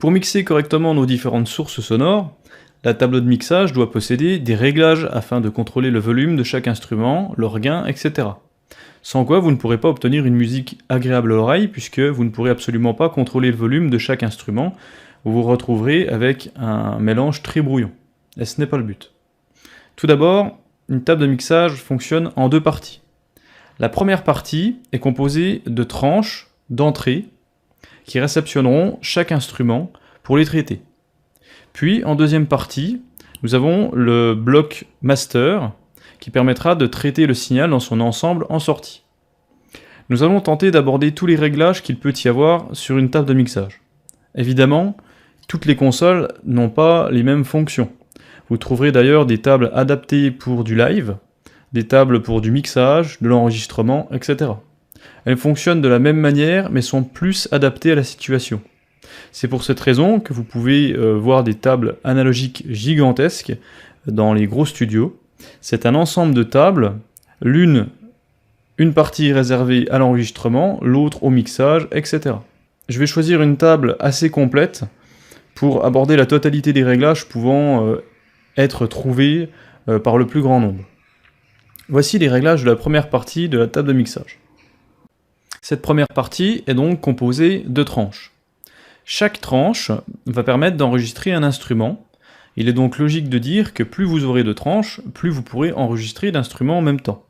Pour mixer correctement nos différentes sources sonores, la table de mixage doit posséder des réglages afin de contrôler le volume de chaque instrument, leur gain, etc. Sans quoi vous ne pourrez pas obtenir une musique agréable à l'oreille puisque vous ne pourrez absolument pas contrôler le volume de chaque instrument, vous vous retrouverez avec un mélange très brouillon. Et ce n'est pas le but. Tout d'abord, une table de mixage fonctionne en deux parties. La première partie est composée de tranches d'entrée qui réceptionneront chaque instrument pour les traiter. Puis, en deuxième partie, nous avons le bloc master qui permettra de traiter le signal dans son ensemble en sortie. Nous allons tenter d'aborder tous les réglages qu'il peut y avoir sur une table de mixage. Évidemment, toutes les consoles n'ont pas les mêmes fonctions. Vous trouverez d'ailleurs des tables adaptées pour du live, des tables pour du mixage, de l'enregistrement, etc. Elles fonctionnent de la même manière, mais sont plus adaptées à la situation. C'est pour cette raison que vous pouvez voir des tables analogiques gigantesques dans les gros studios. C'est un ensemble de tables, une partie réservée à l'enregistrement, l'autre au mixage, etc. Je vais choisir une table assez complète pour aborder la totalité des réglages pouvant être trouvés par le plus grand nombre. Voici les réglages de la première partie de la table de mixage. Cette première partie est donc composée de tranches. Chaque tranche va permettre d'enregistrer un instrument. Il est donc logique de dire que plus vous aurez de tranches, plus vous pourrez enregistrer d'instruments en même temps.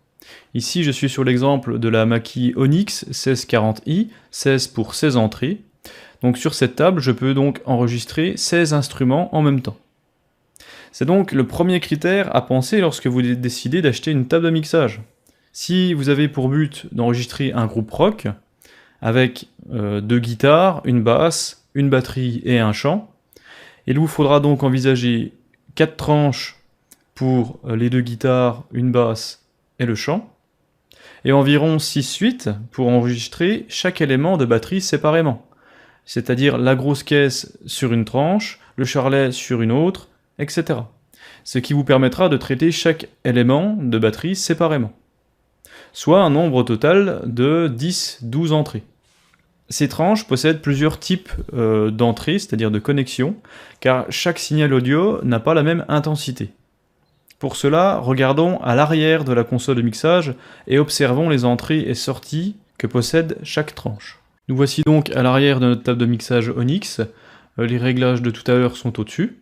Ici, je suis sur l'exemple de la Mackie Onyx 1640i, 16 pour 16 entrées. Donc sur cette table, je peux donc enregistrer 16 instruments en même temps. C'est donc le premier critère à penser lorsque vous décidez d'acheter une table de mixage. Si vous avez pour but d'enregistrer un groupe rock, avec deux guitares, une basse, une batterie et un chant, il vous faudra donc envisager 4 tranches pour les deux guitares, une basse et le chant, et environ 6 suites pour enregistrer chaque élément de batterie séparément, c'est-à-dire la grosse caisse sur une tranche, le charlet sur une autre, etc. Ce qui vous permettra de traiter chaque élément de batterie séparément, soit un nombre total de 10-12 entrées. Ces tranches possèdent plusieurs types d'entrées, c'est-à-dire de connexions, car chaque signal audio n'a pas la même intensité. Pour cela, regardons à l'arrière de la console de mixage et observons les entrées et sorties que possède chaque tranche. Nous voici donc à l'arrière de notre table de mixage Onyx, les réglages de tout à l'heure sont au-dessus,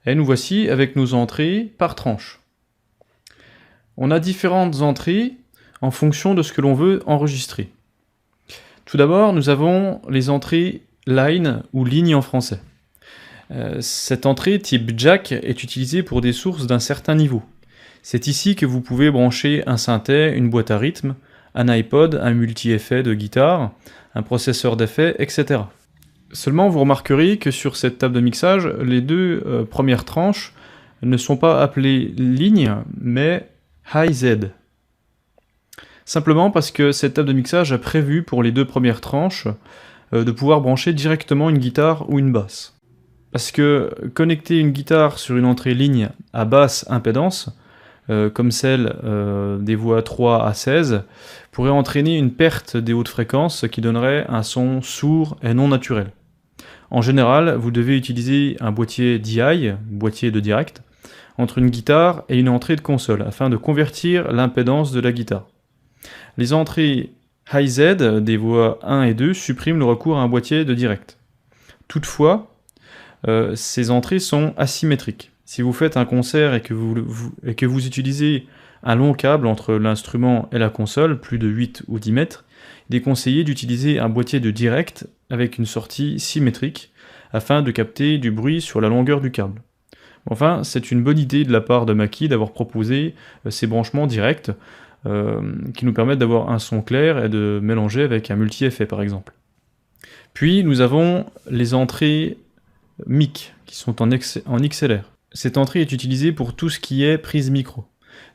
et nous voici avec nos entrées par tranche. On a différentes entrées en fonction de ce que l'on veut enregistrer. Tout d'abord, nous avons les entrées line ou ligne en français. Cette entrée type jack est utilisée pour des sources d'un certain niveau. C'est ici que vous pouvez brancher un synthé, une boîte à rythme, un iPod, un multi-effet de guitare, un processeur d'effets, etc. Seulement, vous remarquerez que sur cette table de mixage, les deux premières tranches ne sont pas appelées ligne, mais high Z. Simplement parce que cette table de mixage a prévu pour les deux premières tranches de pouvoir brancher directement une guitare ou une basse. Parce que connecter une guitare sur une entrée ligne à basse impédance, comme celle des voix 3 à 16, pourrait entraîner une perte des hautes fréquences, ce qui donnerait un son sourd et non naturel. En général, vous devez utiliser un boîtier DI, boîtier de direct, entre une guitare et une entrée de console, afin de convertir l'impédance de la guitare. Les entrées high Z des voix 1 et 2 suppriment le recours à un boîtier de direct. Toutefois, ces entrées sont asymétriques. Si vous faites un concert et que vous utilisez un long câble entre l'instrument et la console, plus de 8 ou 10 mètres, il est conseillé d'utiliser un boîtier de direct avec une sortie symétrique afin de capter du bruit sur la longueur du câble. Enfin, c'est une bonne idée de la part de Mackie d'avoir proposé ces branchements directs qui nous permettent d'avoir un son clair et de mélanger avec un multi-effet par exemple. Puis nous avons les entrées mic qui sont en XLR. Cette entrée est utilisée pour tout ce qui est prise micro.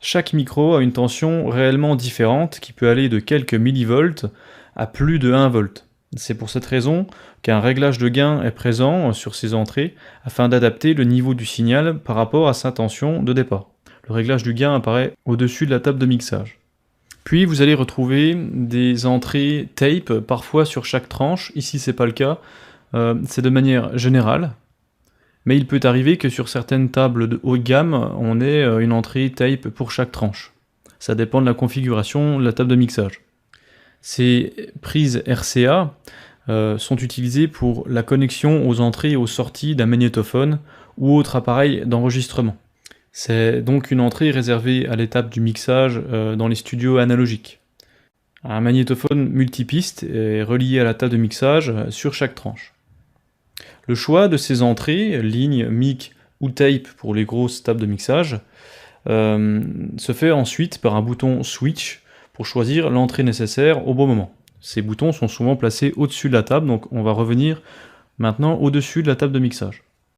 Chaque micro a une tension réellement différente qui peut aller de quelques millivolts à plus de 1 volt. C'est pour cette raison qu'un réglage de gain est présent sur ces entrées afin d'adapter le niveau du signal par rapport à sa tension de départ. Le réglage du gain apparaît au-dessus de la table de mixage. Puis vous allez retrouver des entrées tape, parfois sur chaque tranche. Ici c'est pas le cas, C'est de manière générale, mais il peut arriver que sur certaines tables de haut de gamme, on ait une entrée tape pour chaque tranche. Ça dépend de la configuration de la table de mixage. Ces prises RCA sont utilisées pour la connexion aux entrées et aux sorties d'un magnétophone ou autre appareil d'enregistrement. C'est donc une entrée réservée à l'étape du mixage dans les studios analogiques. Un magnétophone multipiste est relié à la table de mixage sur chaque tranche. Le choix de ces entrées, ligne, mic ou tape pour les grosses tables de mixage, se fait ensuite par un bouton switch pour choisir l'entrée nécessaire au bon moment. Ces boutons sont souvent placés au-dessus de la table, donc on va revenir maintenant au-dessus de la table de mixage.